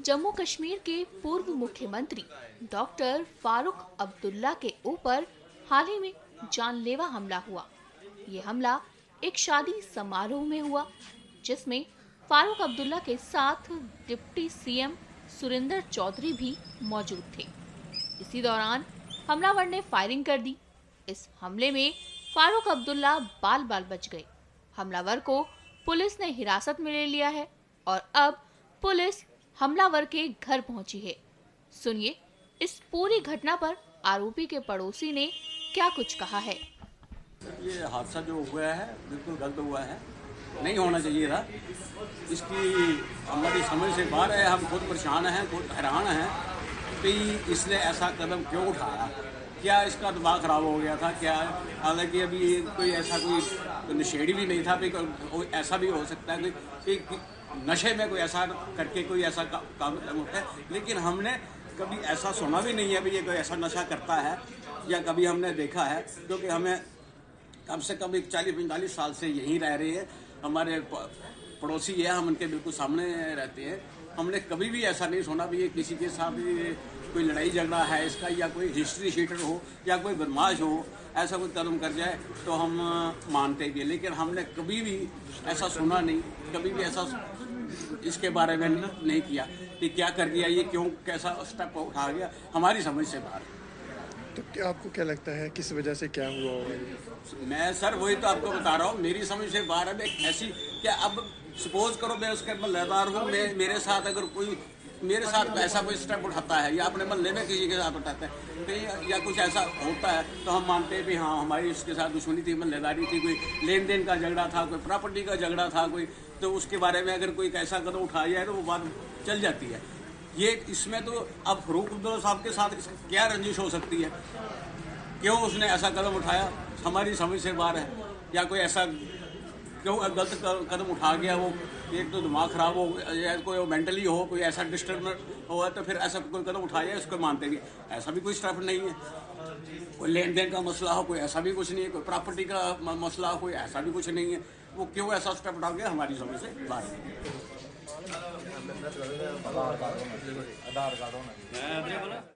जम्मू कश्मीर के पूर्व मुख्यमंत्री डॉक्टर फारूक अब्दुल्ला के ऊपर हाल ही में जानलेवा हमला हुआ। ये हमला एक शादी समारोह में हुआ, जिसमें फारूक अब्दुल्ला के साथ डिप्टी सीएम सुरिंदर चौधरी भी मौजूद थे। इसी दौरान हमलावर ने फायरिंग कर दी। इस हमले में फारूक अब्दुल्ला बाल बाल बच गए। हमलावर को पुलिस ने हिरासत में ले लिया है और अब पुलिस हमलावर के घर पहुंची है। सुनिए इस पूरी घटना पर आरोपी के पड़ोसी ने क्या कुछ कहा है। ये हादसा जो हुआ है बिल्कुल गलत हुआ है, नहीं होना चाहिए था। इसकी हमारी समझ से बाहर है। हम खुद परेशान हैं, खुद हैरान हैं कि इसने ऐसा कदम क्यों उठाया। क्या इसका दिमाग ख़राब हो गया था क्या? हालांकि अभी कोई ऐसा कोई नशेड़ी भी नहीं था। कोई ऐसा भी हो सकता है कि नशे में कोई ऐसा करके कोई ऐसा काम उठा है, लेकिन हमने कभी ऐसा सुना भी नहीं है भी ये कोई ऐसा नशा करता है या कभी हमने देखा है। क्योंकि हमें कम से कम 40-45 साल से यहीं रह रहे हैं। हमारे पड़ोसी है, हम उनके बिल्कुल सामने रहते हैं। हमने कभी भी ऐसा नहीं सुना भी ये किसी के साथ कोई लड़ाई झगड़ा है इसका, या कोई हिस्ट्री शीटर हो या कोई बदमाश हो, ऐसा कोई कदम कर जाए तो हम मानते भी हैं। लेकिन हमने कभी भी ऐसा सुना नहीं, कभी भी ऐसा इसके बारे में नहीं किया कि क्या कर दिया, ये क्यों कैसा स्टेप उठा गया, हमारी समझ से बाहर। तो क्या आपको क्या लगता है किस वजह से क्या हुआ होगा? मैं सर वही तो आपको बता रहा हूँ, मेरी समझ से बाहर है। ऐसी क्या, अब सपोज करो मैं उसके महल्लेदार हूँ, मेरे साथ अगर कोई मेरे साथ ऐसा कोई स्टेप उठाता है या अपने महल्ले में किसी के साथ उठाता है तो या कुछ ऐसा होता है तो हम मानते हैं भी हाँ हमारी इसके साथ दुश्मनी थी, महल्लेदारी थी, कोई लेन देन का झगड़ा था, कोई प्रॉपर्टी का झगड़ा था कोई, तो उसके बारे में अगर कोई ऐसा कदम उठाया जाए तो वो बात चल जाती है। ये इसमें तो अब फारूक अब्दुल्ला साहब के साथ क्या रंजिश हो सकती है, क्यों उसने ऐसा कदम उठाया, हमारी समझ से बाहर है। या कोई ऐसा क्यों गलत कदम उठा गया, वो एक तो दिमाग ख़राब हो या कोई मेंटली हो, कोई ऐसा डिस्टर्ब हुआ तो फिर ऐसा कोई कदम उठाया उसको मानते भी। ऐसा भी कोई स्टेप नहीं है, कोई लेन देन का मसला हो, कोई ऐसा भी कुछ नहीं है, कोई प्रॉपर्टी का मसला हो, कोई ऐसा भी कुछ नहीं है। वो क्यों ऐसा स्टेप उठा गया, हमारी समझ से बाहर है।